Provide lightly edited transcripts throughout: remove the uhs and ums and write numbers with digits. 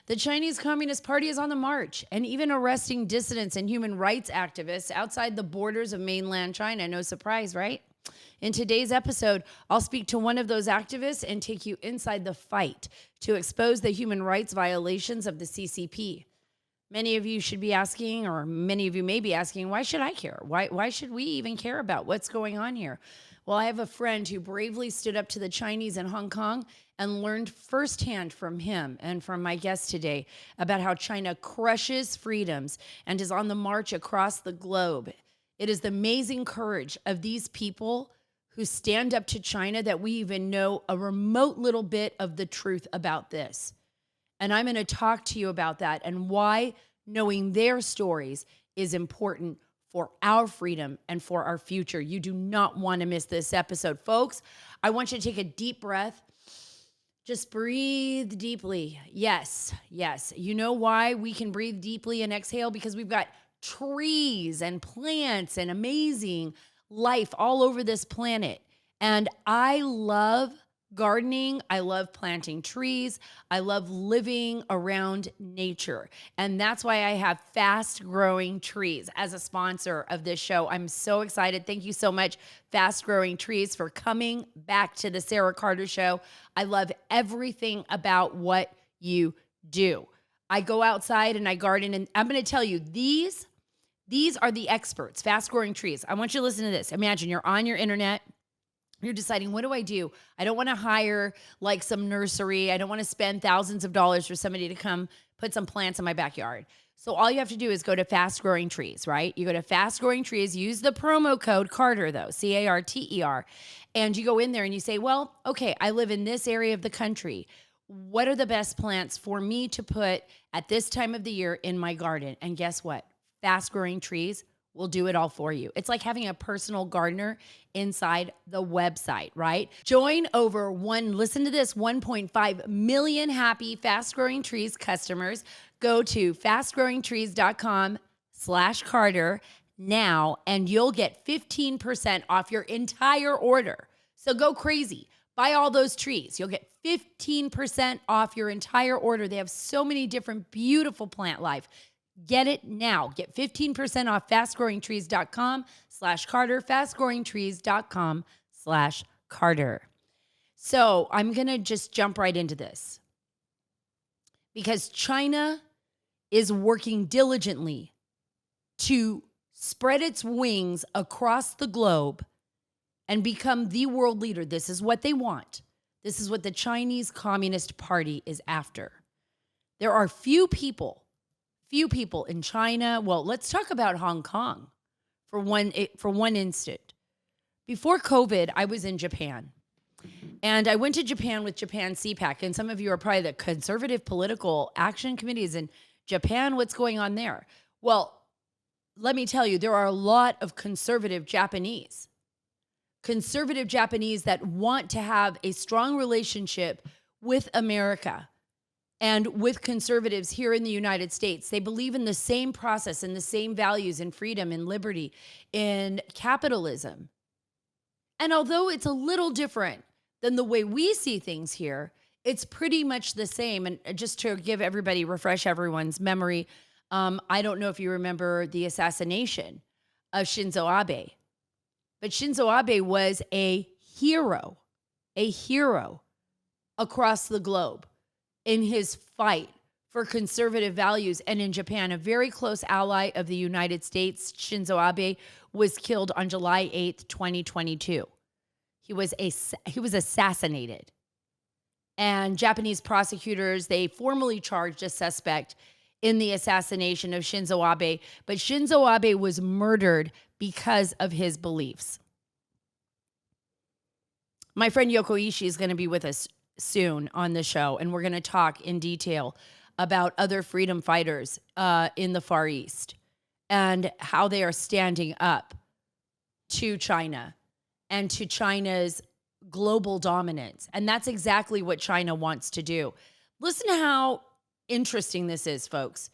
The Chinese Communist Party is on the march and even arresting dissidents and human rights activists outside the borders of mainland China. No surprise, right? In today's episode, I'll speak to one of those activists and take you inside the fight to expose the human rights violations of the CCP. Many of you should be asking, or many of you may be asking, why should I care? Why should we even care about what's going on here? Well, I have a friend who bravely stood up to the Chinese in Hong Kong and learned firsthand from him and from my guest today about how China crushes freedoms and is on the march across the globe. It is the amazing courage of these people who stand up to China that we even know a remote little bit of the truth about this. And I'm going to talk to you about that and why knowing their stories is important for our freedom and for our future. You do not want to miss this episode. Folks, I want you to take a deep breath. Just breathe deeply. Yes, yes. You know why we can breathe deeply and exhale? Because we've got trees and plants and amazing life all over this planet. And I love gardening. I love planting trees. I love living around nature. And that's why I have Fast Growing Trees as a sponsor of this show. I'm so excited. Thank you so much, Fast Growing Trees, for coming back to the Sarah Carter Show. I love everything about what you do. I go outside and I garden, and I'm going to tell you, these are the experts, Fast Growing Trees. I want you to listen to this. Imagine you're on your internet. You're deciding, what do? I don't want to hire like some nursery. I don't want to spend thousands of dollars for somebody to come put some plants in my backyard. So all you have to do is go to Fast Growing Trees, right? You go to Fast Growing Trees, use the promo code Carter, though, CARTER, and you go in there and you say, well, okay, I live in this area of the country. What are the best plants for me to put at this time of the year in my garden? And guess what? Fast Growing Trees will do it all for you. It's like having a personal gardener inside the website, right? Join over listen to this, 1.5 million happy Fast Growing Trees customers. Go to fastgrowingtrees.com/Carter now, and you'll get 15% off your entire order. So go crazy. Buy all those trees. You'll get 15% off your entire order. They have so many different beautiful plant life. Get it now. Get 15% off fastgrowingtrees.com/Carter, fastgrowingtrees.com/Carter. So I'm going to just jump right into this because China is working diligently to spread its wings across the globe and become the world leader. This is what they want. This is what the Chinese Communist Party is after. There are few people in China. Well, let's talk about Hong Kong for one instant. Before COVID, I was in Japan. And I went to Japan with Japan CPAC. And some of you are probably the conservative political action committees in Japan. What's going on there? Well, let me tell you, there are a lot of conservative Japanese that want to have a strong relationship with America and with conservatives here in the United States. They believe in the same process and the same values in freedom and liberty, in capitalism. And although it's a little different than the way we see things here, it's pretty much the same. And just to refresh everyone's memory, I don't know if you remember the assassination of Shinzo Abe. But Shinzo Abe was a hero across the globe in his fight for conservative values. And in Japan, a very close ally of the United States, Shinzo Abe, was killed on July 8th, 2022. He was assassinated. And Japanese prosecutors, they formally charged a suspect in the assassination of Shinzo Abe. But Shinzo Abe was murdered because of his beliefs. My friend Yoko Ishii is going to be with us soon on the show, and we're going to talk in detail about other freedom fighters in the Far East and how they are standing up to China and to China's global dominance. And that's exactly what China wants to do. Listen to how interesting this is, folks.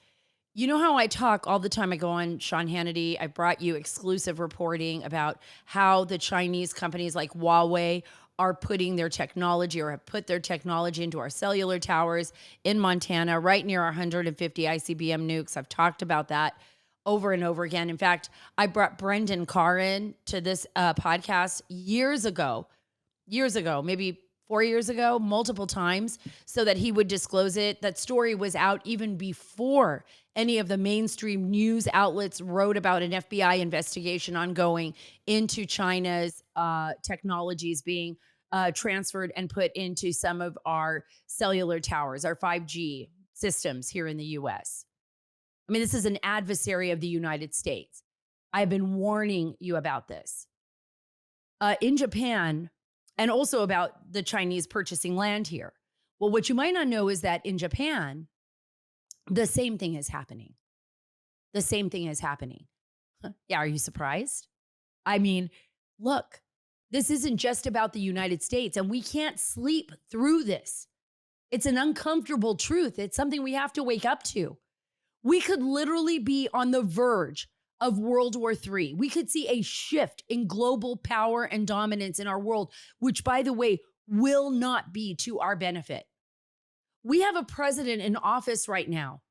You know how I talk all the time? I go on Sean Hannity. I brought you exclusive reporting about how the Chinese companies like Huawei are putting their technology or have put their technology into our cellular towers in Montana, right near our 150 ICBM nukes. I've talked about that over and over again. In fact, I brought Brendan Carr in to this podcast years ago, maybe 4 years ago, multiple times, so that he would disclose it. That story was out even before any of the mainstream news outlets wrote about an FBI investigation ongoing into China's technologies being transferred and put into some of our cellular towers, our 5G systems here in the US. I mean, this is an adversary of the United States. I've been warning you about this. In Japan, and also about the Chinese purchasing land here. Well, what you might not know is that in Japan, the same thing is happening. The same thing is happening. Yeah, are you surprised? I mean, look, this isn't just about the United States, and we can't sleep through this. It's an uncomfortable truth. It's something we have to wake up to. We could literally be on the verge of World War III. We could see a shift in global power and dominance in our world, which, by the way, will not be to our benefit. We have a president in office right now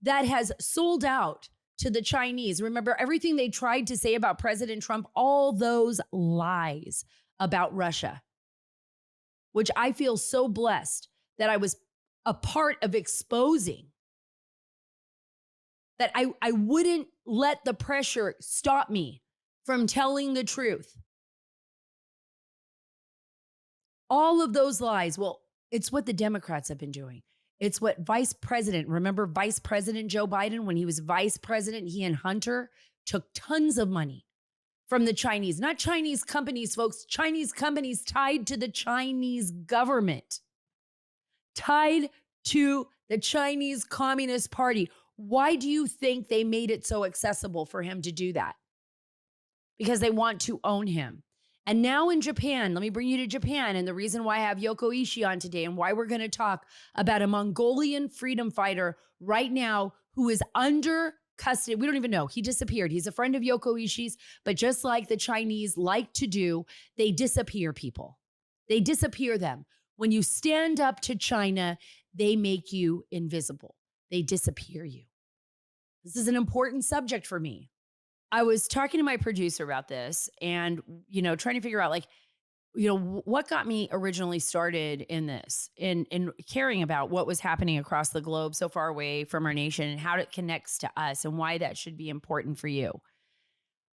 that has sold out to the Chinese. Remember everything they tried to say about President Trump, all those lies about Russia, which I feel so blessed that I was a part of exposing, that I wouldn't let the pressure stop me from telling the truth. All of those lies, well, it's what the Democrats have been doing. It's what remember Vice President Joe Biden, when he was vice president, he and Hunter took tons of money from the Chinese, not Chinese companies, folks, Chinese companies tied to the Chinese government, tied to the Chinese Communist Party. Why do you think they made it so accessible for him to do that? Because they want to own him. And now in Japan, let me bring you to Japan, and the reason why I have Yoko Ishii on today and why we're going to talk about a Mongolian freedom fighter right now who is under custody. We don't even know. He disappeared. He's a friend of Yoko Ishii's, but just like the Chinese like to do, they disappear people. They disappear them. When you stand up to China, they make you invisible. They disappear you. This is an important subject for me. I was talking to my producer about this and, trying to figure out what got me originally started in this, in caring about what was happening across the globe so far away from our nation and how it connects to us and why that should be important for you.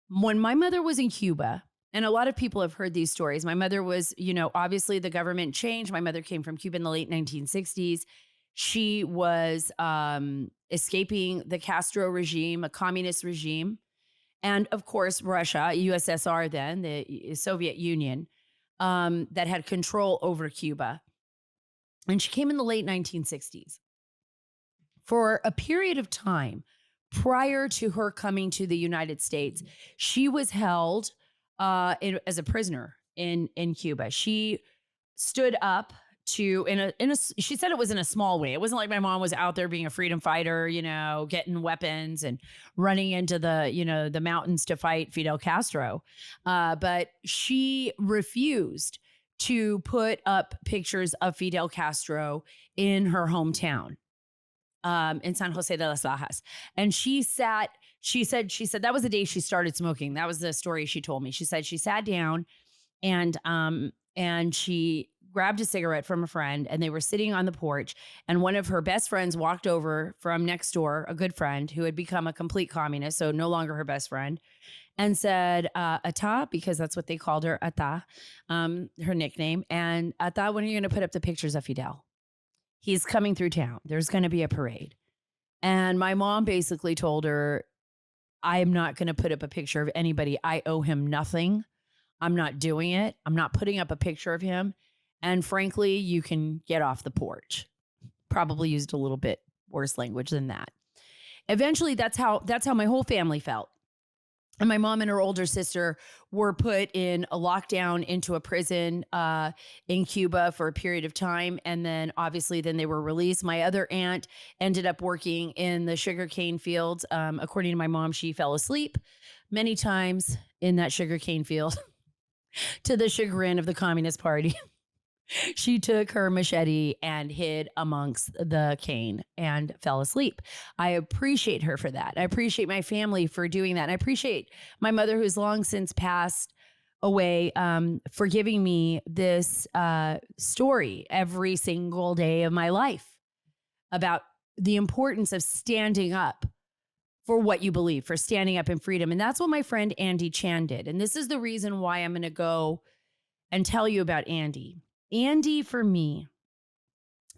When my mother was in Cuba, and a lot of people have heard these stories, my mother was, obviously the government changed. My mother came from Cuba in the late 1960s. She was escaping the Castro regime, a communist regime. And of course, Russia, USSR then, the Soviet Union, that had control over Cuba. And she came in the late 1960s. For a period of time prior to her coming to the United States, she was held as a prisoner in Cuba. She stood up to she said it was in a small way. It wasn't like my mom was out there being a freedom fighter, getting weapons and running into the mountains to fight Fidel Castro. But she refused to put up pictures of Fidel Castro in her hometown, in San Jose de las Lajas. And she said that was the day she started smoking. That was the story she told me. She said she sat down and she grabbed a cigarette from a friend, and they were sitting on the porch, and one of her best friends walked over from next door, a good friend who had become a complete communist, so no longer her best friend, and said, Ata, because that's what they called her, Ata, her nickname, and Ata, when are you going to put up the pictures of Fidel? He's coming through town. There's going to be a parade. And my mom basically told her, I am not going to put up a picture of anybody. I owe him nothing. I'm not doing it. I'm not putting up a picture of him. And frankly, you can get off the porch. Probably used a little bit worse language than that. Eventually, that's how my whole family felt. And my mom and her older sister were put in a lockdown into a prison in Cuba for a period of time. And then obviously they were released. My other aunt ended up working in the sugarcane fields. According to my mom, she fell asleep many times in that sugarcane field. to the chagrin of the Communist Party. She took her machete and hid amongst the cane and fell asleep. I appreciate her for that. I appreciate my family for doing that. And I appreciate my mother, who's long since passed away, for giving me this story every single day of my life about the importance of standing up for what you believe, for standing up in freedom. And that's what my friend Andy Chan did. And this is the reason why I'm going to go and tell you about Andy. Andy, for me,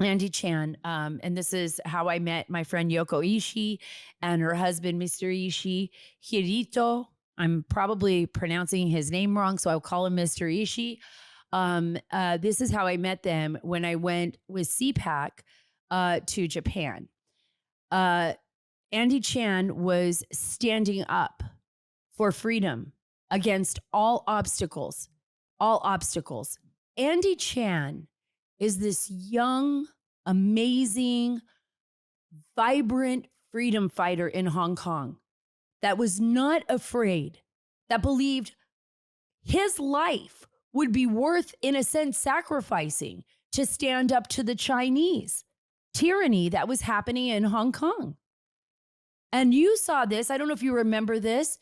Andy Chan, and this is how I met my friend Yoko Ishii and her husband, Mr. Ishii Hirito. I'm probably pronouncing his name wrong, so I'll call him Mr. Ishii. This is how I met them when I went with CPAC to Japan. Andy Chan was standing up for freedom against all obstacles, all obstacles. Andy Chan is this young, amazing, vibrant freedom fighter in Hong Kong that was not afraid, that believed his life would be worth, in a sense, sacrificing to stand up to the Chinese tyranny that was happening in Hong Kong. And you saw this. I don't know if you remember this.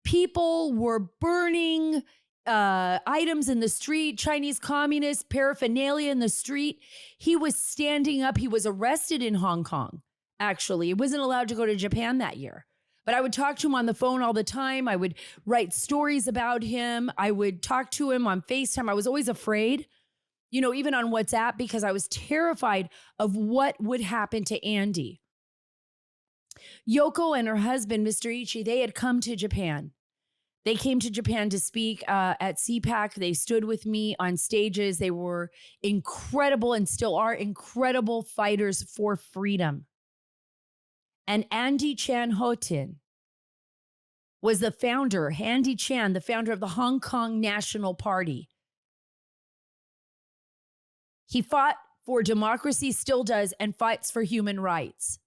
People were burning items in the street, Chinese communist paraphernalia in the street. He was standing up. He was arrested in Hong Kong, actually. He wasn't allowed to go to Japan that year. But I would talk to him on the phone all the time. I would write stories about him. I would talk to him on FaceTime. I was always afraid, even on WhatsApp, because I was terrified of what would happen to Andy. Yoko and her husband, Mr. Ishii, they had come to Japan. They came to Japan to speak at CPAC. They stood with me on stages. They were incredible and still are incredible fighters for freedom. And Andy Chan Ho-tin was the founder, Andy Chan, the founder of the Hong Kong National Party. He fought for democracy, still does, and fights for human rights.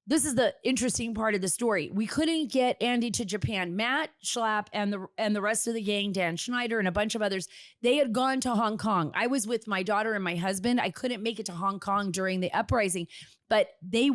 This is the interesting part of the story. We couldn't get Andy to Japan. Matt Schlapp and the rest of the gang, Dan Schneider and a bunch of others, they had gone to Hong Kong. I was with my daughter and my husband. I couldn't make it to Hong Kong during the uprising, but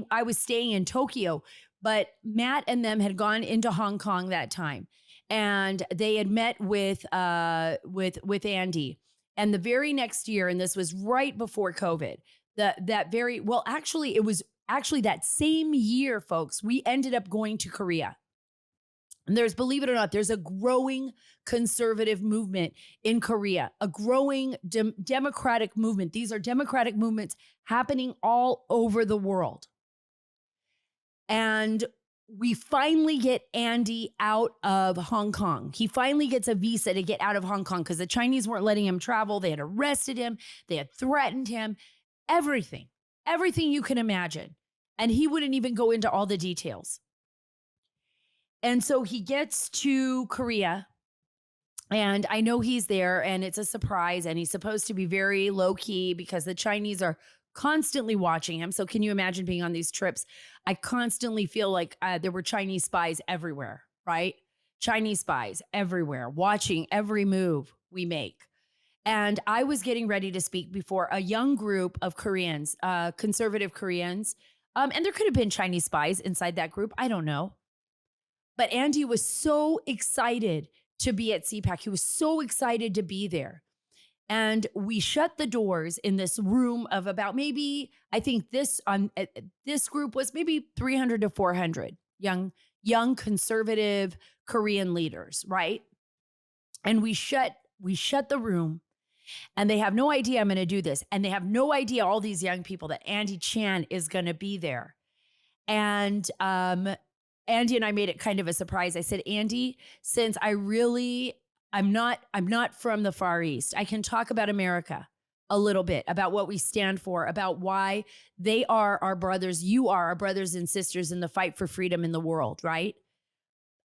I was staying in Tokyo. But Matt and them had gone into Hong Kong that time, and they had met with Andy. And the very next year, and this was right before COVID, it was actually that same year, folks, we ended up going to Korea. And believe it or not, there's a growing conservative movement in Korea, a growing democratic movement. These are democratic movements happening all over the world. And we finally get Andy out of Hong Kong. He finally gets a visa to get out of Hong Kong because the Chinese weren't letting him travel. They had arrested him. They had threatened him. Everything you can imagine. And he wouldn't even go into all the details. And so he gets to Korea, and I know he's there, and it's a surprise, and he's supposed to be very low key because the Chinese are constantly watching him. So can you imagine being on these trips? I constantly feel like there were Chinese spies everywhere, right? Chinese spies everywhere, watching every move we make. And I was getting ready to speak before a young group of Koreans, conservative Koreans. And there could have been Chinese spies inside that group. I don't know. But Andy was so excited to be at CPAC. He was so excited to be there. And we shut the doors in this room of about maybe, I think this group was maybe 300 to 400 young conservative Korean leaders, right? And we shut the room. And they have no idea I'm going to do this. And they have no idea, all these young people, that Andy Chan is going to be there. And Andy and I made it kind of a surprise. I said, Andy, since I'm not from the Far East, I can talk about America a little bit, about what we stand for, about why they are our brothers. You are our brothers and sisters in the fight for freedom in the world, right?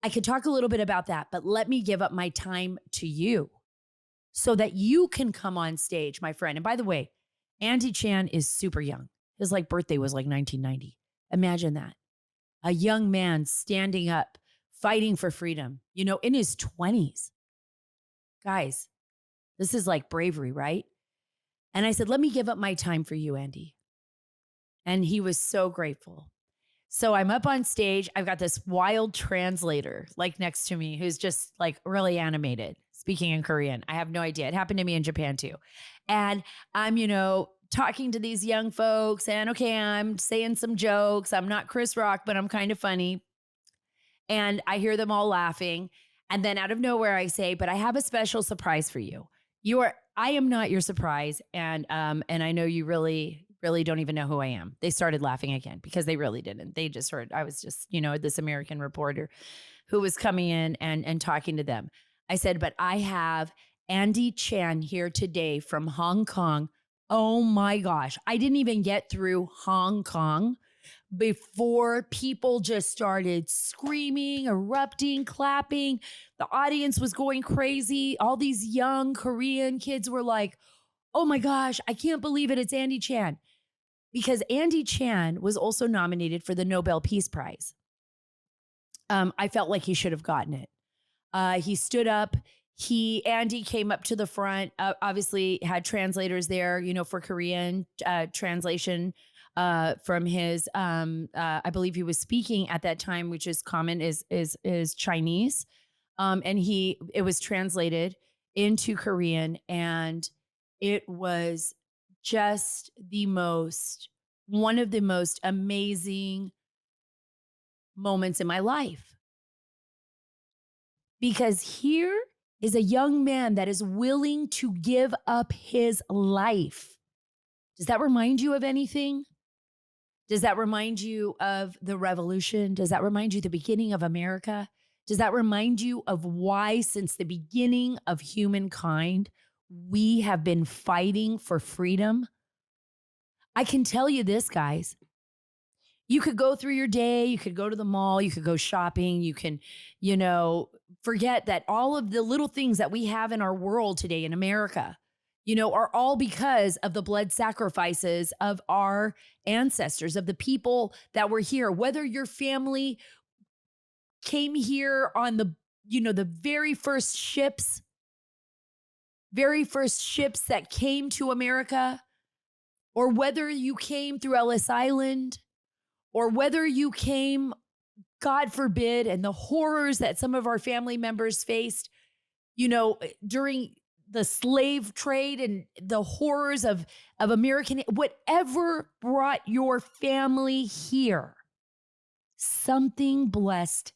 I could talk a little bit about that, but let me give up my time to you, so that you can come on stage, my friend. And by the way, Andy Chan is super young. His birthday was 1990. Imagine that. A young man standing up, fighting for freedom, in his 20s. guys, this is like bravery, right? And I said, let me give up my time for you, Andy. And he was so grateful. So I'm up on stage. I've got this wild translator like next to me who's just like really animated, speaking in Korean. I have no idea. It happened to me in Japan too. And I'm, talking to these young folks and okay, I'm saying some jokes. I'm not Chris Rock, but I'm kind of funny. And I hear them all laughing. And then out of nowhere, I say, but I have a special surprise for you. I am not your surprise. And I know you really don't even know who I am. They started laughing again because they really didn't. They just heard I was just, this American reporter who was coming in and talking to them. I said, but I have Andy Chan here today from Hong Kong. Oh my gosh. I didn't even get through Hong Kong before people just started screaming, erupting, clapping. The audience was going crazy. All these young Korean kids were like, oh my gosh, I can't believe it. It's Andy Chan. Because Andy Chan was also nominated for the Nobel Peace Prize. I felt like he should have gotten it. He stood up. Andy came up to the front, obviously had translators there, for Korean translation from his, I believe he was speaking at that time, which is common, is Chinese. And it was translated into Korean, and it was just one of the most amazing moments in my life. Because here is a young man that is willing to give up his life. Does that remind you of anything? Does that remind you of the revolution? Does that remind you of the beginning of America? Does that remind you of why, since the beginning of humankind, we have been fighting for freedom? I can tell you this, guys. You could go through your day, you could go to the mall, you could go shopping, you can, forget that all of the little things that we have in our world today in America, are all because of the blood sacrifices of our ancestors, of the people that were here. Whether your family came here on the very first ships that came to America, or whether you came through Ellis Island, or whether you came, God forbid, and the horrors that some of our family members faced, during the slave trade and the horrors of American, whatever brought your family here, something blessed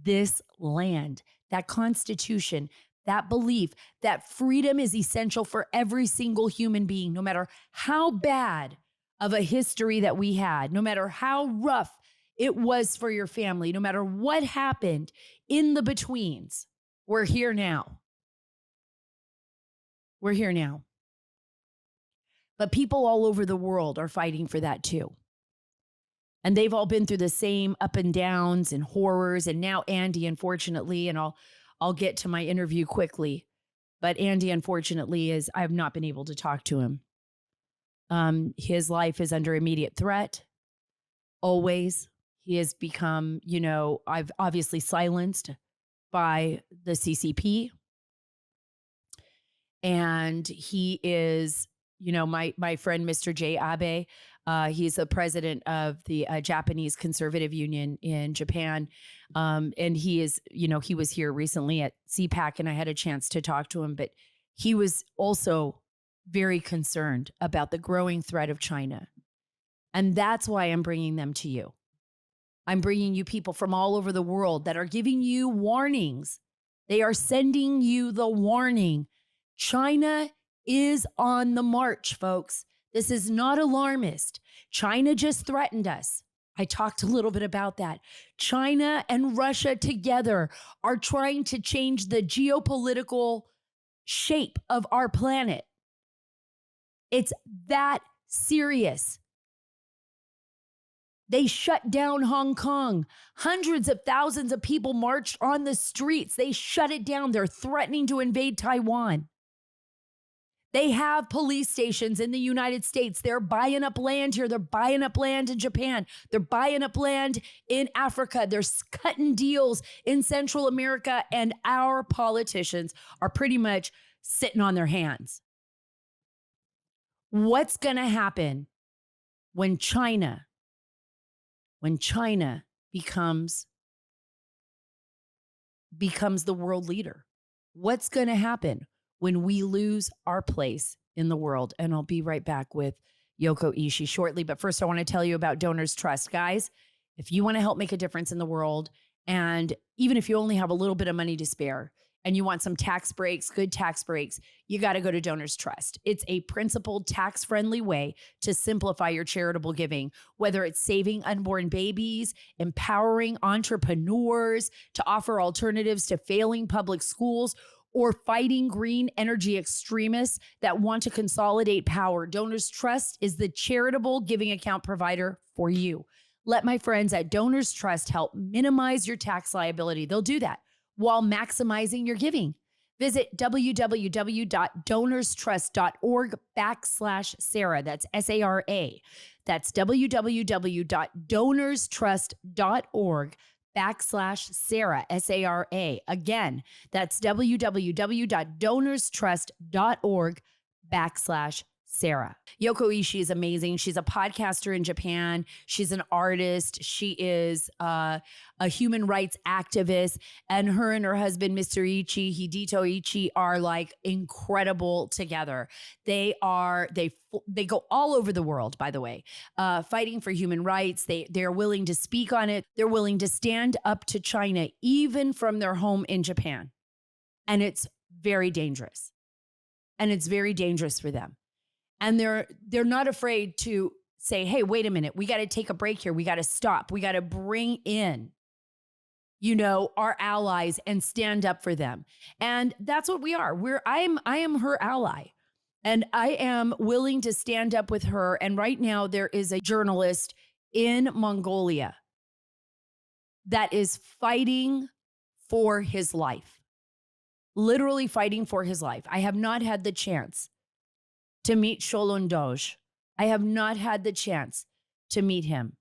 this land, that Constitution, that belief that freedom is essential for every single human being, no matter how bad of a history that we had, no matter how rough it was for your family, no matter what happened in the betweens. We're here now. We're here now. But people all over the world are fighting for that too. And they've all been through the same up and downs and horrors. And now Andy, unfortunately, and I'll get to my interview quickly, but Andy, unfortunately, I've not been able to talk to him. His life is under immediate threat. Always. He has become, I've obviously silenced by the CCP. And he is, my friend, Mr. J. Abe, he's the president of the Japanese Conservative Union in Japan. And he is, he was here recently at CPAC, and I had a chance to talk to him, but he was also very concerned about the growing threat of China. And that's why I'm bringing them to you. I'm bringing you people from all over the world that are giving you warnings. They are sending you the warning. China is on the march, folks. This is not alarmist. China just threatened us. I talked a little bit about that. China and Russia together are trying to change the geopolitical shape of our planet. It's that serious. They shut down Hong Kong. Hundreds of thousands of people marched on the streets. They shut it down. They're threatening to invade Taiwan. They have police stations in the United States. They're buying up land here. They're buying up land in Japan. They're buying up land in Africa. They're cutting deals in Central America. And our politicians are pretty much sitting on their hands. What's going to happen when China becomes the world leader? What's going to happen when we lose our place in the world? And I'll be right back with Yoko Ishii shortly. But first, I want to tell you about Donors Trust. Guys, if you want to help make a difference in the world, and even if you only have a little bit of money to spare and you want some tax breaks, good tax breaks, you got to go to Donors Trust. It's a principled, tax-friendly way to simplify your charitable giving, whether it's saving unborn babies, empowering entrepreneurs to offer alternatives to failing public schools, or fighting green energy extremists that want to consolidate power. Donors Trust is the charitable giving account provider for you. Let my friends at Donors Trust help minimize your tax liability. They'll do that while maximizing your giving. Visit www.donorstrust.org/Sara. That's SARA. That's www.donorstrust.org/Sara, SARA. Again, that's www.donorstrust.org/Sara. Yoko Ishii is amazing. She's a podcaster in Japan. She's an artist. She is a human rights activist. And her husband, Mr. Ishii, Hidito Ishii, are like incredible together. They go all over the world, by the way, fighting for human rights. They're willing to speak on it. They're willing to stand up to China, even from their home in Japan. And it's very dangerous. And it's very dangerous for them. And they're not afraid to say, hey, wait a minute, we got to take a break here. We got to stop. We got to bring in, our allies and stand up for them. And that's what we are. I am her ally. And I am willing to stand up with her. And right now there is a journalist in Mongolia that is fighting for his life, literally fighting for his life. I have not had the chance to meet Chuluundorj. I have not had the chance to meet him.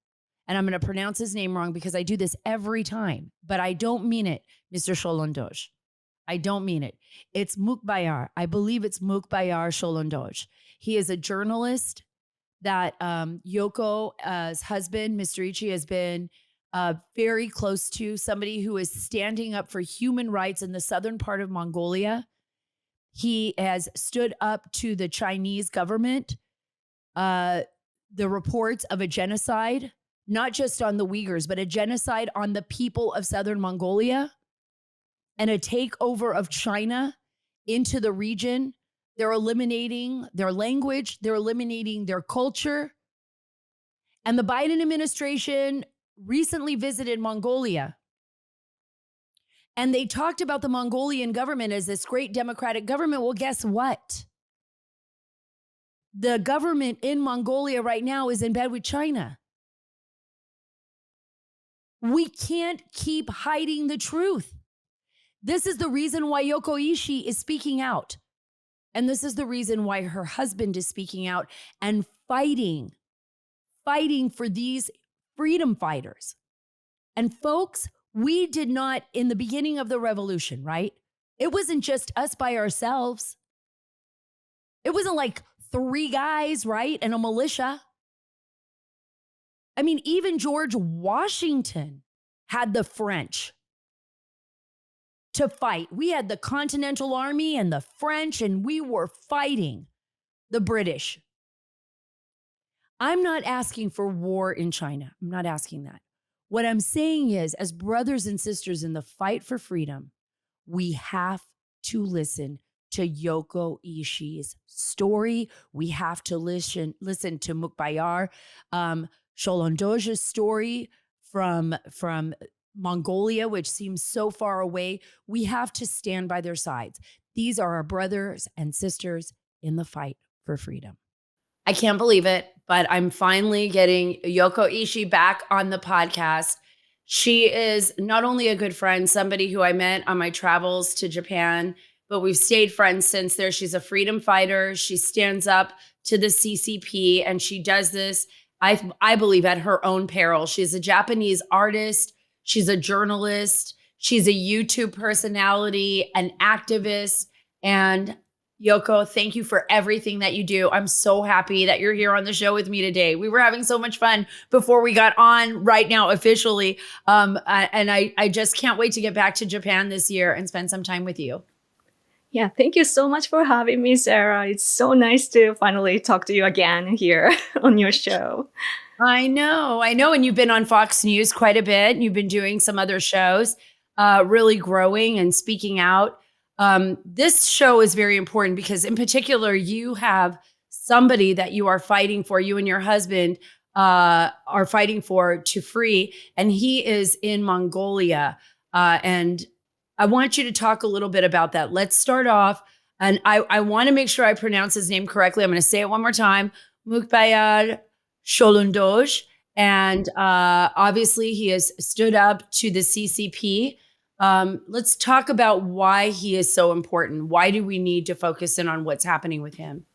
And I'm going to pronounce his name wrong because I do this every time, but I don't mean it, Mr. Chuluundorj. I don't mean it. It's Munkhbayar. I believe it's Munkhbayar Chuluundorj. He is a journalist that Yoko's husband, Mr. Ishii, has been very close to, somebody who is standing up for human rights in the southern part of Mongolia. He has stood up to the Chinese government, the reports of a genocide, not just on the Uyghurs, but a genocide on the people of southern Mongolia and a takeover of China into the region. They're eliminating their language. They're eliminating their culture. And the Biden administration recently visited Mongolia. And they talked about the Mongolian government as this great democratic government. Well, guess what? The government in Mongolia right now is in bed with China. We can't keep hiding the truth. This is the reason why Yoko Ishii is speaking out. And this is the reason why her husband is speaking out and fighting for these freedom fighters. And folks, we did not, in the beginning of the revolution, right? It wasn't just us by ourselves. It wasn't like 3 guys, right? And a militia. I mean, even George Washington had the French to fight. We had the Continental Army and the French, and we were fighting the British. I'm not asking for war in China. I'm not asking that. What I'm saying is, as brothers and sisters in the fight for freedom, we have to listen to Yoko Ishii's story. We have to listen to Munkhbayar Chuluundorj's story from Mongolia, which seems so far away. We have to stand by their sides. These are our brothers and sisters in the fight for freedom. I can't believe it, but I'm finally getting Yoko Ishii back on the podcast. She is not only a good friend, somebody who I met on my travels to Japan, but we've stayed friends since there. She's a freedom fighter. She stands up to the CCP, and she does this, I believe, at her own peril. She's a Japanese artist. She's a journalist. She's a YouTube personality, an activist, and Yoko, thank you for everything that you do. I'm so happy that you're here on the show with me today. We were having so much fun before we got on right now officially. And I just can't wait to get back to Japan this year and spend some time with you. Yeah, thank you so much for having me, Sarah. It's so nice to finally talk to you again here on your show. I know. And you've been on Fox News quite a bit. And you've been doing some other shows, really growing and speaking out. This show is very important because, in particular, you have somebody that you are fighting for, you and your husband are fighting for to free, and he is in Mongolia. And I want you to talk a little bit about that. Let's start off. And I want to make sure I pronounce his name correctly. I'm going to say it one more time. Munkhbayar Chuluundorj. And obviously, he has stood up to the CCP. Let's talk about why he is so important. Why do we need to focus in on what's happening with him?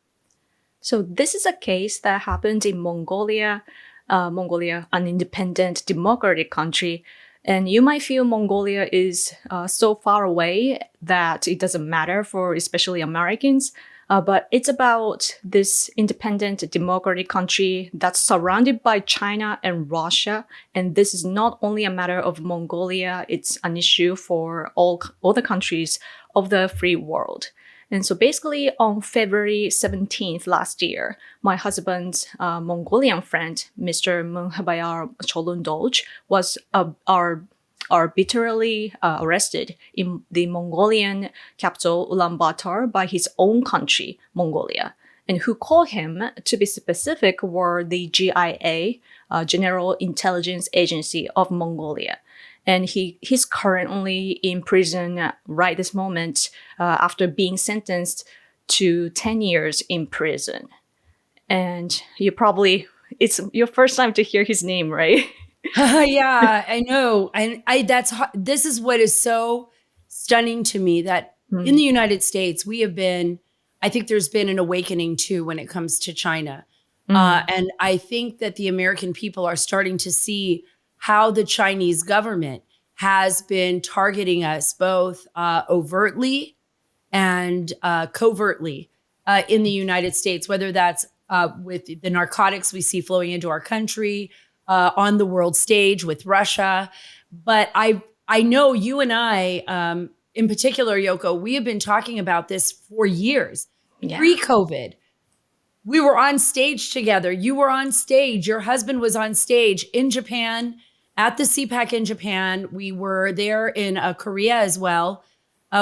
So this is a case that happened in Mongolia. Mongolia, an independent democratic country. And you might feel Mongolia is so far away that it doesn't matter for especially Americans. But it's about this independent democratic country that's surrounded by China and Russia. And this is not only a matter of Mongolia, it's an issue for all the countries of the free world. And so basically on February 17th last year, my husband's Mongolian friend, Mr. Munkhbayar Chuluundorj, was arbitrarily arrested in the Mongolian capital Ulaanbaatar by his own country, Mongolia. And who called him, to be specific, were the GIA, General Intelligence Agency of Mongolia. And he's currently in prison right this moment after being sentenced to 10 years in prison. And it's your first time to hear his name, right? Yeah, I know. And this is what is so stunning to me, that in the United States, I think there's been an awakening too when it comes to China. And I think that the American people are starting to see how the Chinese government has been targeting us both overtly and covertly in the United States, whether that's with the narcotics we see flowing into our country, on the world stage with Russia. But I know you and I, in particular, Yoko, we have been talking about this for years, pre-COVID. We were on stage together. You were on stage. Your husband was on stage in Japan at the CPAC in Japan. We were there in Korea as well.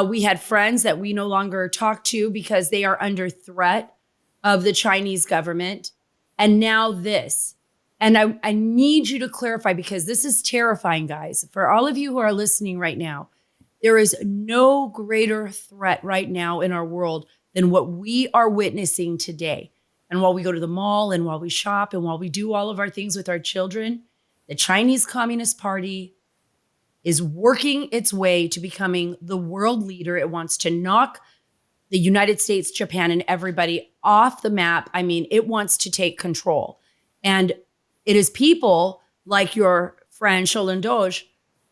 We had friends that we no longer talk to because they are under threat of the Chinese government. And now this. And I need you to clarify, because this is terrifying, guys. For all of you who are listening right now, there is no greater threat right now in our world than what we are witnessing today. And while we go to the mall and while we shop and while we do all of our things with our children, the Chinese Communist Party is working its way to becoming the world leader. It wants to knock the United States, Japan, and everybody off the map. I mean, it wants to take control. And it is people like your friend Chuluundorj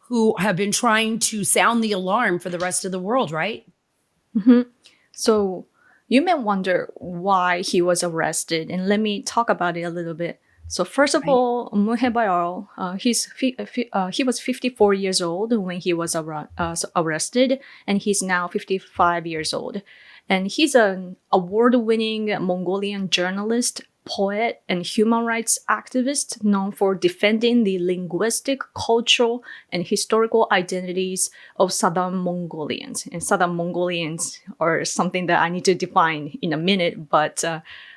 who have been trying to sound the alarm for the rest of the world, right? Mm-hmm. So you may wonder why he was arrested, and let me talk about it a little bit. So first of all, Munkhbayar, he was 54 years old when he was arrested, and he's now 55 years old. And he's an award-winning Mongolian journalist, poet, and human rights activist known for defending the linguistic, cultural, and historical identities of Southern Mongolians. And Southern Mongolians are something that I need to define in a minute, but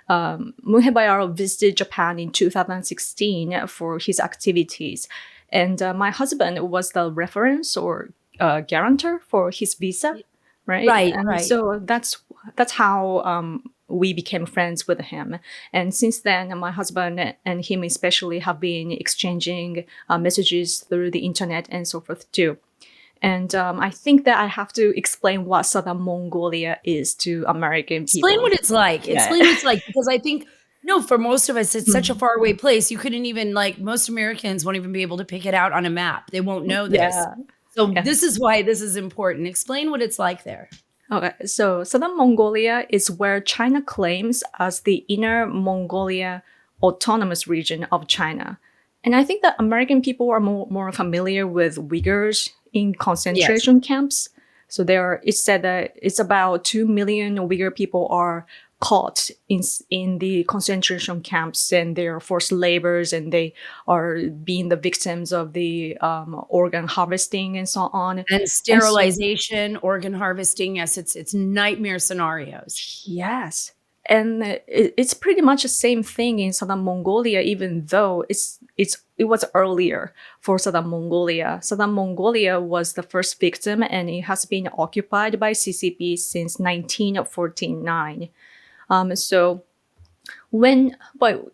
Munkhbayar visited Japan in 2016 for his activities. And my husband was the reference or guarantor for his visa, right? Right. So that's how we became friends with him. And since then, my husband and him especially have been exchanging messages through the internet and so forth too. And I think that I have to explain what Southern Mongolia is to American people. Explain what it's like. Yeah. Explain what it's like, because I think, for most of us, it's such a faraway place. You couldn't even, most Americans won't even be able to pick it out on a map. They won't know this. Yeah. So this is why this is important. Explain what it's like there. Okay, so Southern Mongolia is where China claims as the Inner Mongolia Autonomous Region of China. And I think that American people are more familiar with Uyghurs in Yes. concentration camps. So it's said that it's about 2 million Uyghur people are caught in the concentration camps, and they're forced labors, and they are being the victims of the organ harvesting and so on. And And so, sterilization, organ harvesting. Yes, it's nightmare scenarios. yes. And it's pretty much the same thing in Southern Mongolia, even though it was earlier for Southern Mongolia. Southern Mongolia was the first victim, and it has been occupied by CCP since 1949. So but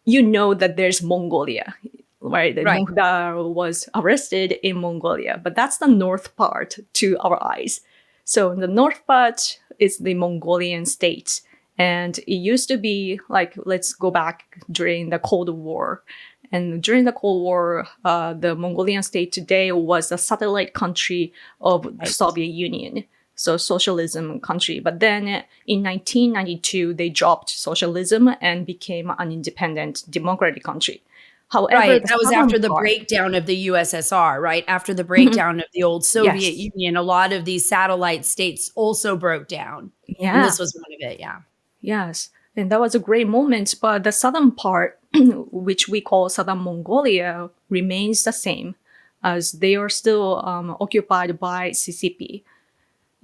you know that there's Mongolia, right? That Right. Munkhbayar was arrested in Mongolia, but that's the north part to our eyes. So the north part is the Mongolian state. And it used to be like, let's go back during the Cold War. And during the Cold War, the Mongolian state today was a satellite country of the Right. Soviet Union. So socialism country. But then in 1992, they dropped socialism and became an independent democratic country. However, Right. the That was southern after the part, breakdown of the USSR, right? After the Mhm. breakdown of the old Soviet Yes, Union, a lot of these satellite states also broke down. And yeah, this was one of it, yeah. yes. And that was a great moment. But the southern part, which we call Southern Mongolia, remains the same, as they are still occupied by CCP.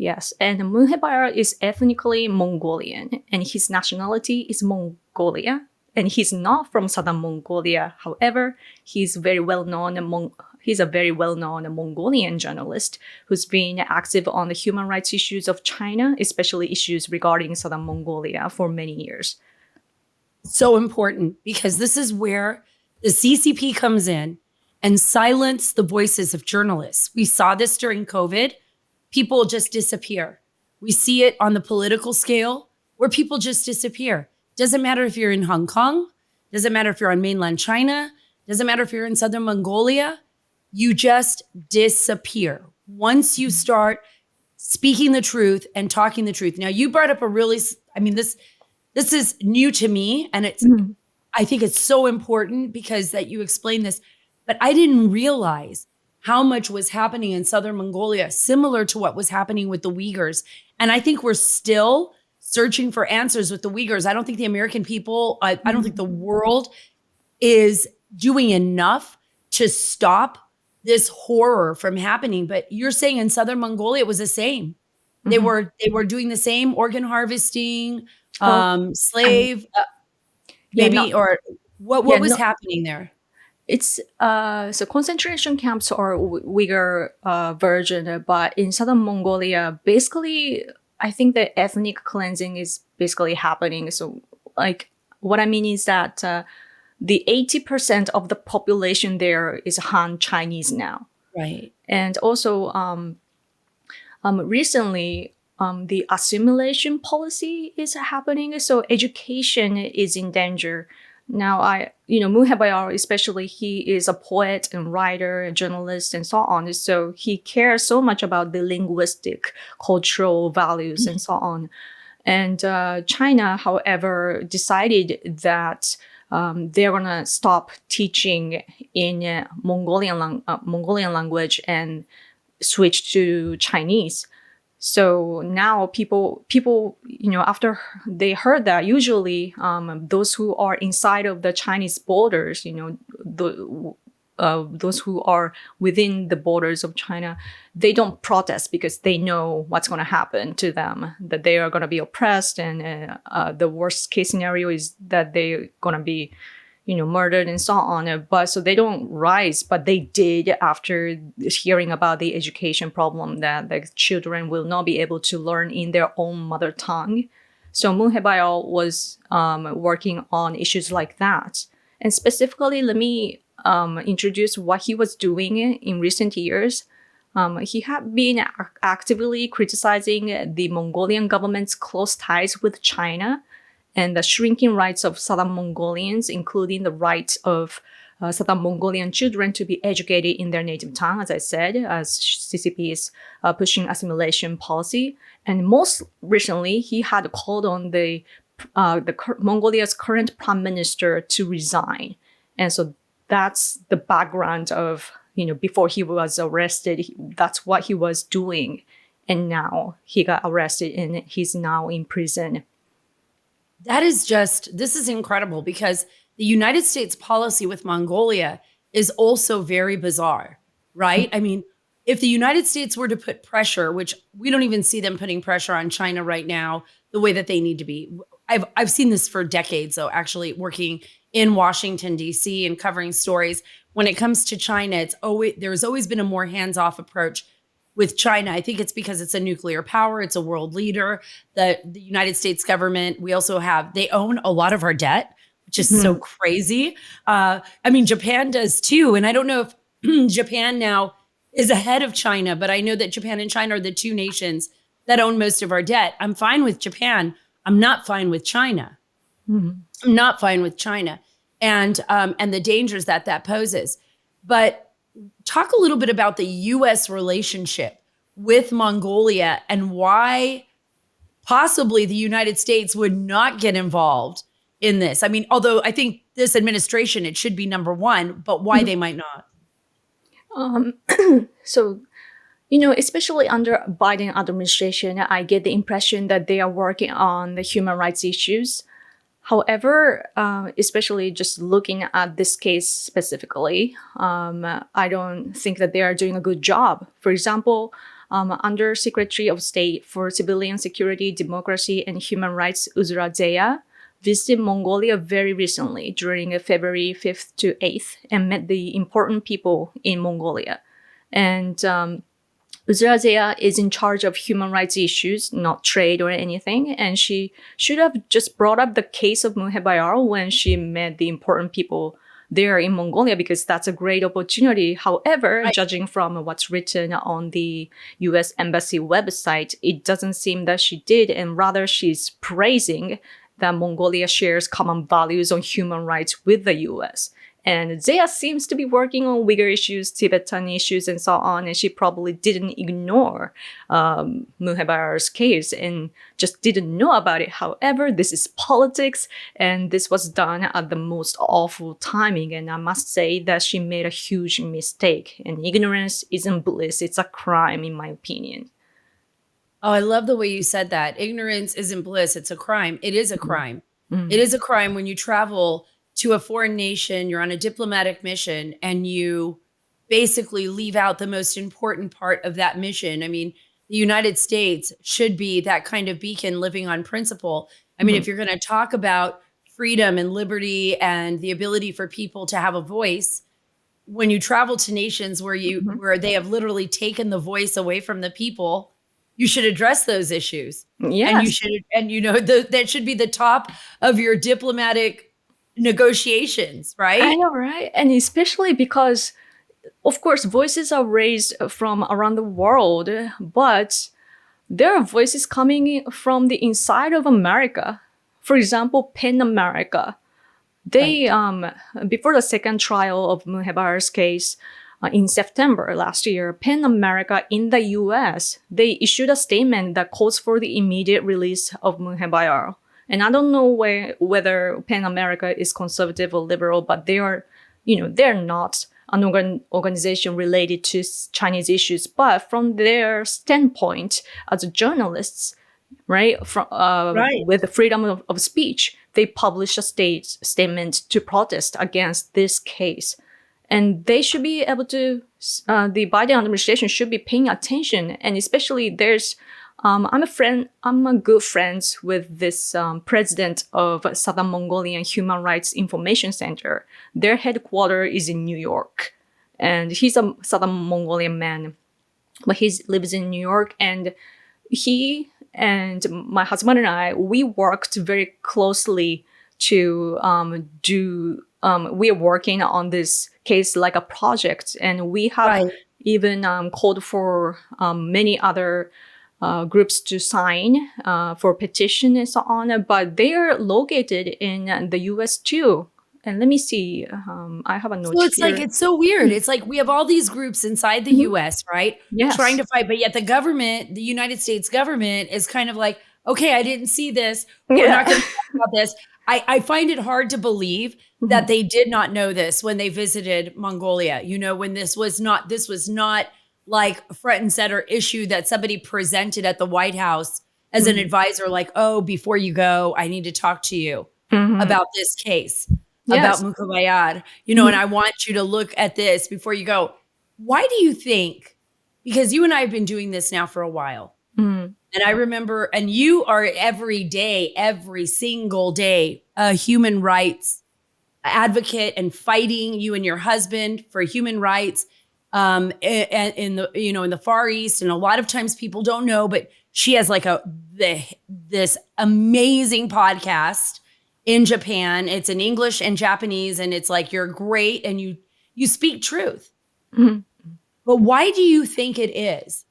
Yes, and Munkhbayar is ethnically Mongolian, and his nationality is Mongolia. And he's not from Southern Mongolia. However, he's a very well-known Mongolian journalist who's been active on the human rights issues of China, especially issues regarding Southern Mongolia, for many years. So important, because this is where the CCP comes in and silence the voices of journalists. We saw this during COVID. People just disappear. We see it on the political scale where people just disappear. Doesn't matter if you're in Hong Kong, doesn't matter if you're on mainland China, doesn't matter if you're in southern Mongolia, you just disappear. Once you start speaking the truth and talking the truth. Now, you brought up this is new to me, and Mhm. I think it's so important because that you explained this, but I didn't realize how much was happening in southern Mongolia, similar to what was happening with the Uyghurs. And I think we're still searching for answers with the Uyghurs. I don't think the American people, I don't think the world is doing enough to stop this horror from happening. But you're saying in southern Mongolia, it was the same. Mhm. They were doing the same organ harvesting, Oh, and slave, yeah, maybe, or yeah, what was no, happening there? it's so concentration camps are Uyghur version, but in southern Mongolia, basically, I think the ethnic cleansing is basically happening. So, like, what I mean is that the 80% of the population there is Han Chinese now, Right. and also recently. The assimilation policy is happening, so education is in danger. Now, Munkhbayar, especially, he is a poet and writer and journalist and so on. So he cares so much about the linguistic, cultural values and so on. And China, however, decided that they're gonna stop teaching in Mongolian language and switch to Chinese. So now people, after they heard that, usually those who are inside of the Chinese borders, those who are within the borders of China, they don't protest because they know what's going to happen to them, that they are going to be oppressed, and the worst case scenario is that they're going to be murdered and so on. But so they don't rise, but they did after hearing about the education problem that the children will not be able to learn in their own mother tongue. So Munkhbayar was working on issues like that. And specifically, let me introduce what he was doing in recent years. He had been actively criticizing the Mongolian government's close ties with China and the shrinking rights of Southern Mongolians, including the rights of Southern Mongolian children to be educated in their native tongue, as I said, as CCP is pushing assimilation policy. And most recently, he had called on Mongolia's current prime minister to resign. And so that's the background of, before he was arrested, that's what he was doing. And now he got arrested and he's now in prison. This is incredible because the United States policy with Mongolia is also very bizarre, right? I mean, if the United States were to put pressure, which we don't even see them putting pressure on China right now, the way that they need to be. I've seen this for decades, though, actually working in Washington, D.C. and covering stories. When it comes to China, there's always been a more hands-off approach with China. I think it's because it's a nuclear power. It's a world leader. The United States government, they own a lot of our debt, which is so crazy. Japan does too. And I don't know if Japan now is ahead of China, but I know that Japan and China are the two nations that own most of our debt. I'm fine with Japan. I'm not fine with China. I'm not fine with China and the dangers that poses. But talk a little bit about the U.S. relationship with Mongolia and why possibly the United States would not get involved in this. I mean, although I think this administration, it should be number one, but why they might not? So, especially under Biden administration, I get the impression that they are working on the human rights issues. However, especially just looking at this case specifically, I don't think that they are doing a good job. For example, under Secretary of State for Civilian Security, Democracy, and Human Rights, Uzra Zeya, visited Mongolia very recently during February 5th to 8th and met the important people in Mongolia. And Uzra Zeya is in charge of human rights issues, not trade or anything. And she should have just brought up the case of Munkhbayar when she met the important people there in Mongolia, because that's a great opportunity. However, judging from what's written on the US Embassy website, it doesn't seem that she did. And rather, she's praising that Mongolia shares common values on human rights with the US. And Zeya seems to be working on Uyghur issues, Tibetan issues, and so on. And she probably didn't ignore Munkhbayar's case and just didn't know about it. However, this is politics, and this was done at the most awful timing. And I must say that she made a huge mistake. And ignorance isn't bliss. It's a crime, in my opinion. Oh, I love the way you said that. Ignorance isn't bliss. It's a crime. It is a crime. It is a crime when you travel to a foreign nation, you're on a diplomatic mission, and you basically leave out the most important part of that mission. I mean, the United States should be that kind of beacon living on principle. I mean, if you're going to talk about freedom and liberty and the ability for people to have a voice, when you travel to nations where they have literally taken the voice away from the people, you should address those issues. Yes. That should be the top of your diplomatic negotiations, right? I know, right? And especially because, of course, voices are raised from around the world, but there are voices coming from the inside of America. For example, PEN America. They, before the second trial of Munkhbayar's case in September last year, PEN America in the US, they issued a statement that calls for the immediate release of Munkhbayar. And I don't know whether PEN America is conservative or liberal, but they are, they're not an organization related to Chinese issues. But from their standpoint as journalists, right, with the freedom of speech, they published a statement to protest against this case. And they should be able to, the Biden administration should be paying attention. And especially I'm a good friends with this president of Southern Mongolian Human Rights Information Center. Their headquarters is in New York. And he's a Southern Mongolian man, but he lives in New York. And he and my husband and I, we worked very closely to we are working on this case like a project. And we have even called for many other groups to sign for petition and so on, but they are located in the US too. And let me see. I have a note So it's here. like, it's so weird. It's like we have all these groups inside the Mhm. US, right? Yes. Trying to fight, but yet the government, the United States government is kind of like, okay, I didn't see this. We're not going to talk about this. I find it hard to believe that they did not know this when they visited Mongolia. You know, when this was not like a front and center issue that somebody presented at the White House as an advisor, like, oh, before you go, I need to talk to you about this case, about Yes. Munkhbayar, you know, and I want you to look at this before you go. Why do you think? Because you and I have been doing this now for a while. Mhm. And I remember, and you are every day, every single day, a human rights advocate and fighting, you and your husband, for human rights in the, you know, in the Far East. And a lot of times people don't know, but she has like this amazing podcast in Japan. It's in English and Japanese, and it's like, you're great and you speak truth. Mhm. But why do you think it is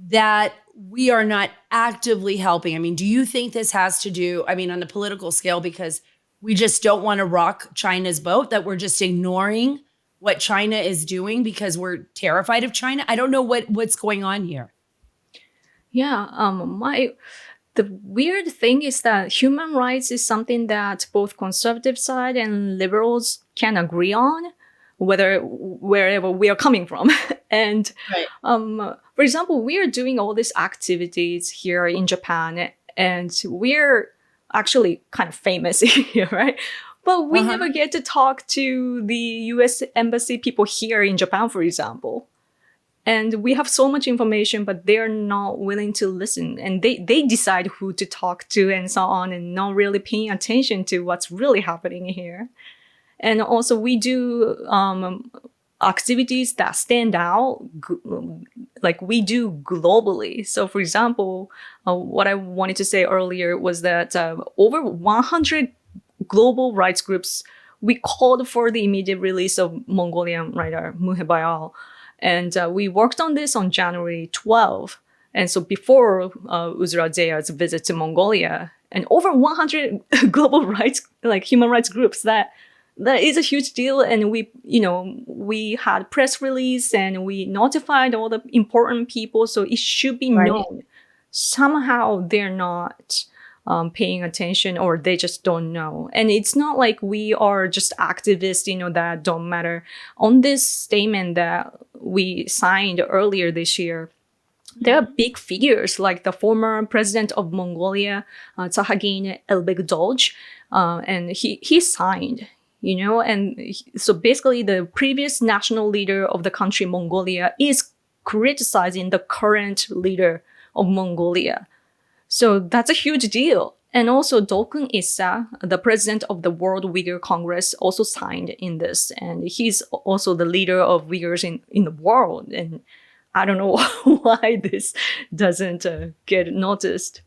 that we are not actively helping? I mean, do you think this has to do, I mean, on the political scale, because we just don't want to rock China's boat, that we're just ignoring what China is doing because we're terrified of China? I don't know what's going on here. Yeah. The weird thing is that human rights is something that both conservative side and liberals can agree on, wherever we are coming from. And Right. for example, we are doing all these activities here in Japan, and we're actually kind of famous here, right? But we never get to talk to the US embassy people here in Japan, for example. And we have so much information, but they're not willing to listen. And they decide who to talk to and so on, and not really paying attention to what's really happening here. And also we do activities that stand out, like we do globally. So for example, what I wanted to say earlier was that over 100 global rights groups, we called for the immediate release of Mongolian writer Munkhbayar. And we worked on this on January 12th. And so before Uzra Zayar's visit to Mongolia, and over 100 global rights, like human rights groups, that is a huge deal. And we had press release and we notified all the important people. So it should be known. Somehow they're not paying attention, or they just don't know. And it's not like we are just activists, that don't matter. On this statement that we signed earlier this year, there are big figures like the former president of Mongolia, Tsahagin Elbegdolj, and he signed. And so basically the previous national leader of the country, Mongolia, is criticizing the current leader of Mongolia. So that's a huge deal. And also Dokun Issa, the president of the World Uyghur Congress, also signed in this. And he's also the leader of Uyghurs in the world. And I don't know why this doesn't get noticed.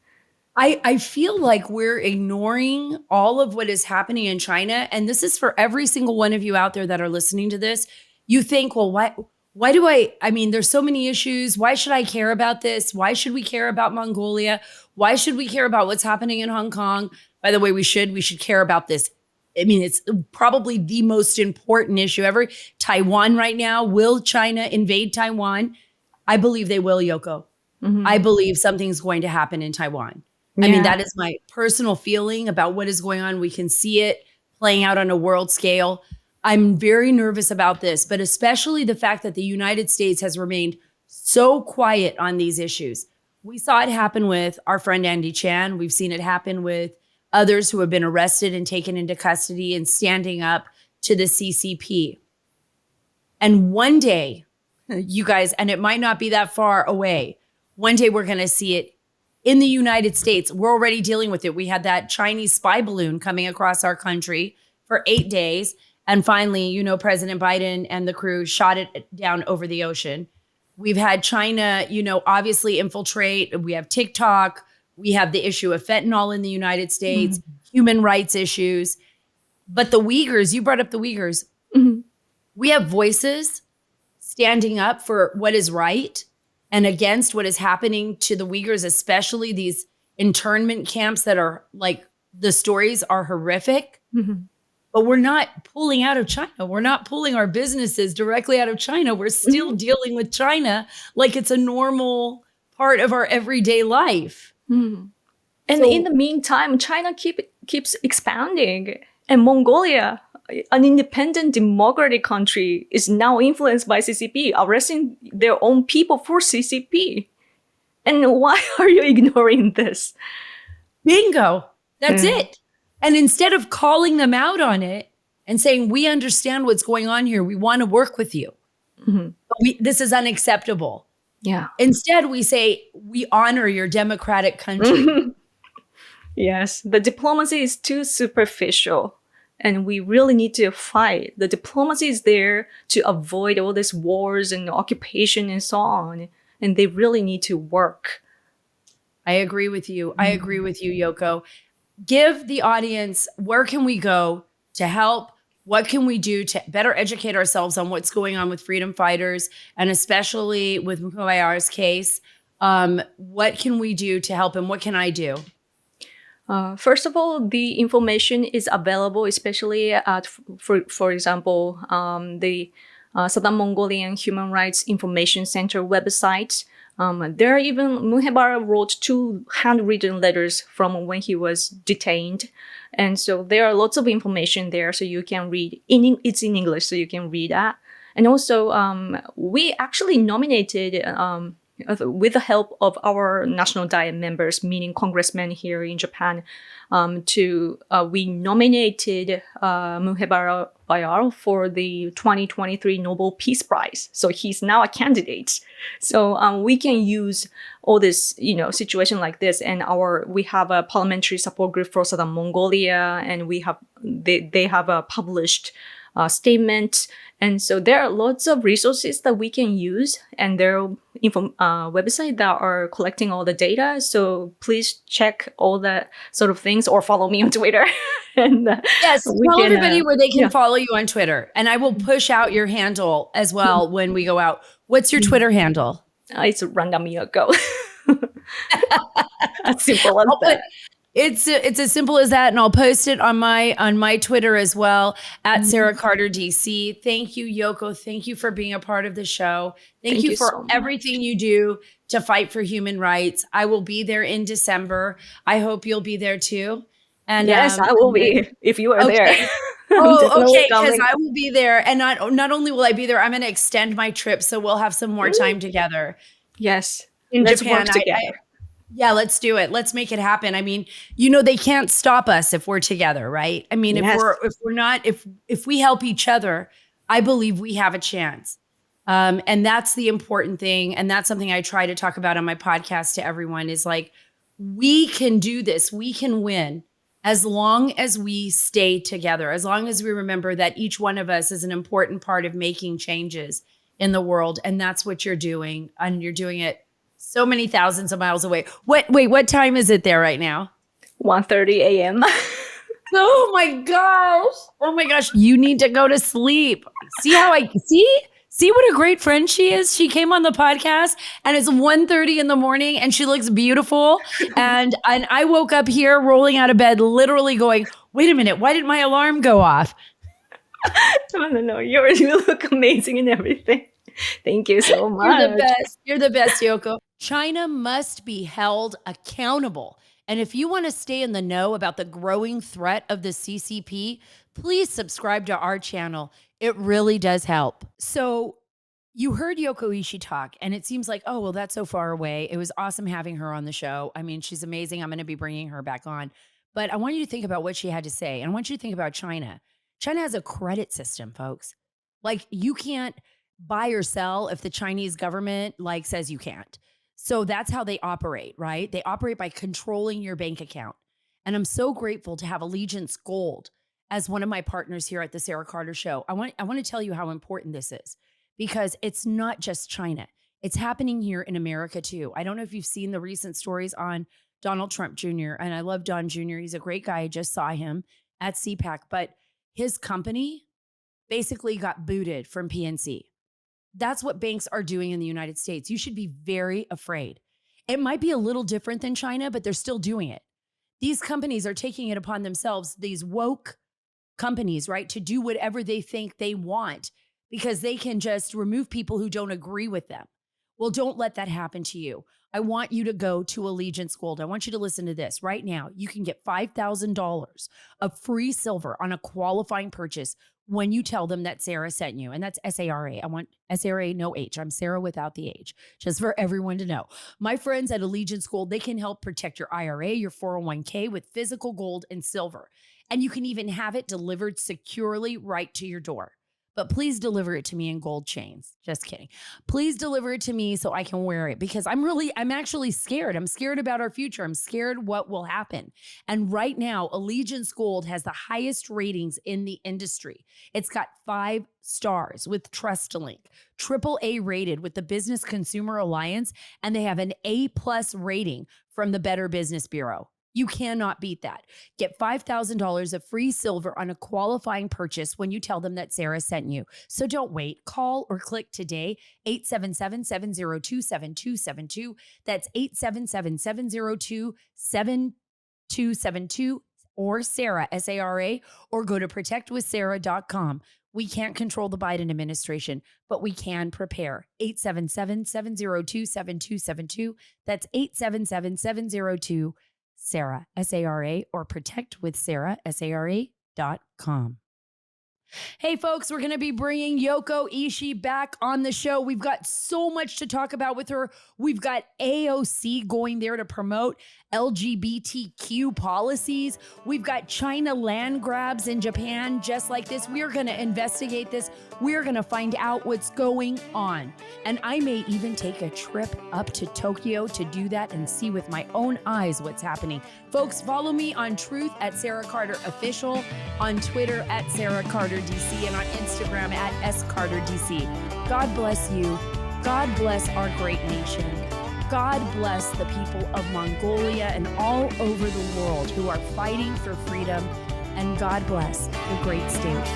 I feel like we're ignoring all of what is happening in China. And this is for every single one of you out there that are listening to this. You think, well, why do I mean, there's so many issues. Why should I care about this? Why should we care about Mongolia? Why should we care about what's happening in Hong Kong? By the way, we should care about this. I mean, it's probably the most important issue ever. Taiwan right now, will China invade Taiwan? I believe they will, Yoko. I believe something's going to happen in Taiwan. I mean, that is my personal feeling about what is going on. We can see it playing out on a world scale. I'm very nervous about this, but especially the fact that the United States has remained so quiet on these issues. We saw it happen with our friend Andy Chan. We've seen it happen with others who have been arrested and taken into custody and standing up to the CCP. And one day, you guys, and it might not be that far away, one day we're going to see it in the United States. We're already dealing with it. We had that Chinese spy balloon coming across our country for 8 days. And finally, President Biden and the crew shot it down over the ocean. We've had China, obviously infiltrate. We have TikTok. We have the issue of fentanyl in the United States, human rights issues. But the Uyghurs, you brought up the Uyghurs. We have voices standing up for what is right and against what is happening to the Uyghurs, especially these internment camps that are like, the stories are horrific. but we're not pulling out of China. We're not pulling our businesses directly out of China. We're still dealing with China like it's a normal part of our everyday life. Mhm. And So- in the meantime, China keeps expanding, and Mongolia, an independent democratic country, is now influenced by CCP, arresting their own people for CCP. And why are you ignoring this? Bingo. That's it. And instead of calling them out on it and saying, we understand what's going on here, we want to work with you. Mhm. But this is unacceptable. Yeah. Instead, we say, we honor your democratic country. Yes, the diplomacy is too superficial, and we really need to fight. The diplomacy is there to avoid all these wars and occupation and so on, and they really need to work. I agree with you. I agree with you, Yoko. Give the audience, where can we go to help? What can we do to better educate ourselves on what's going on with freedom fighters, and especially with Munkhbayar's case? What can we do to help him? What can I do? First of all, the information is available, especially at, for example, the Southern Mongolian Human Rights Information Center website. There are even, Munkhbayar wrote 2 handwritten letters from when he was detained. And so there are lots of information there, so you can read. It's in English, so you can read that. And also, we actually nominated, with the help of our National Diet members, meaning congressmen here in Japan, we nominated Munkhbayar for the 2023 Nobel Peace Prize. So he's now a candidate. So we can use all this, situation like this, and we have a parliamentary support group for Southern Mongolia, and they have a published statement. And so there are lots of resources that we can use, and there are websites that are collecting all the data. So please check all the sort of things, or follow me on Twitter. And yes, tell everybody where they can follow you on Twitter, and I will push out your handle as well when we go out. What's your Twitter handle? It's random Yoko. As simple as that. It's as simple as that, and I'll post it on my Twitter as well, at Sara Carter DC. Thank you, Yoko. Thank you for being a part of the show. Thank you for so everything you do to fight for human rights. I will be there in December. I hope you'll be there too. And yes, I will be if you are there. Oh, okay, because I will be there, and not only will I be there, I'm going to extend my trip, so we'll have some more time together. Yes, in let's Japan. work together. Yeah, let's do it. Let's make it happen. I mean, they can't stop us if we're together, right? I mean, Yes. if we help each other, I believe we have a chance. And that's the important thing. And that's something I try to talk about on my podcast to everyone, is like, we can do this. We can win as long as we stay together, as long as we remember that each one of us is an important part of making changes in the world. And that's what you're doing. And you're doing it so many thousands of miles away. What time is it there right now? 1:30 a.m. Oh my gosh. You need to go to sleep. See what a great friend she is. She came on the podcast, and it's 1:30 in the morning, and she looks beautiful. And I woke up here rolling out of bed, literally going, wait a minute, why did my alarm go off? No. You look amazing and everything. Thank you so much. You're the best. You're the best, Yoko. China must be held accountable. And if you want to stay in the know about the growing threat of the CCP, please subscribe to our channel. It really does help. So you heard Yoko Ishii talk, and it seems like, oh, well, that's so far away. It was awesome having her on the show. I mean, she's amazing. I'm going to be bringing her back on. But I want you to think about what she had to say. And I want you to think about China. China has a credit system, folks. Like, you can't buy or sell if the Chinese government says you can't. So that's how they operate, right? They operate by controlling your bank account. And I'm so grateful to have Allegiance Gold as one of my partners here at the Sara Carter Show. I want to tell you how important this is, because it's not just China. It's happening here in America too. I don't know if you've seen the recent stories on Donald Trump Jr., and I love Don Jr. He's a great guy. I just saw him at CPAC, but his company basically got booted from PNC. That's what banks are doing in the United States. You should be very afraid. It might be a little different than China, but they're still doing it. These companies are taking it upon themselves, these woke companies, right, to do whatever they think they want because they can just remove people who don't agree with them. Well, don't let that happen to you. I want you to go to Allegiance Gold. I want you to listen to this right now. You can get $5,000 of free silver on a qualifying purchase when you tell them that Sara sent you. And that's SARA. I want SARA, no H. I'm Sara without the H, just for everyone to know. My friends at Allegiance Gold, they can help protect your IRA, your 401k with physical gold and silver. And you can even have it delivered securely right to your door. But please deliver it to me in gold chains. Just kidding. Please deliver it to me so I can wear it because I'm actually scared. I'm scared about our future. I'm scared what will happen. And right now, Allegiance Gold has the highest ratings in the industry. It's got 5 stars with TrustLink, AAA rated with the Business Consumer Alliance, and they have an A+ rating from the Better Business Bureau. You cannot beat that. Get $5,000 of free silver on a qualifying purchase when you tell them that Sara sent you. So don't wait. Call or click today, 877-702-7272. That's 877-702-7272 or Sara, SARA, or go to protectwithsara.com. We can't control the Biden administration, but we can prepare. 877-702-7272. That's 877-702-SARA, SARA, or protectwithsara, SARA.com. Hey, folks, we're going to be bringing Yoko Ishii back on the show. We've got so much to talk about with her. We've got AOC going there to promote LGBTQ policies. We've got China land grabs in Japan just like this. We're going to investigate this. We're going to find out what's going on. And I may even take a trip up to Tokyo to do that and see with my own eyes what's happening. Folks, follow me on Truth at Sara Carter Official, on Twitter at Sara Carter DC, and on Instagram at SCarterDC. God bless you. God bless our great nation. God bless the people of Mongolia and all over the world who are fighting for freedom. And God bless the great state of